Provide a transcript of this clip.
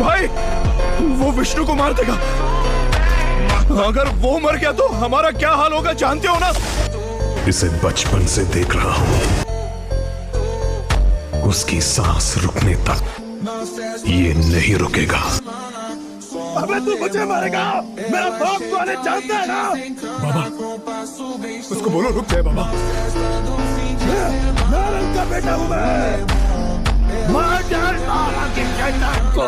भाई, वो विष्णु को मार देगा। अगर वो मर गया तो हमारा क्या हाल होगा जानते हो ना? इसे बचपन से देख रहा हूं, उसकी सांस रुकने तक ये नहीं रुकेगा। अबे तू मुझे मारेगा? मेरा बाप वाले जानता है ना? बाबा, उसको बोलो रुक जाए बाबा। नारंग का बेटा हूं मैं। मार डाल नारंग के शैतान को।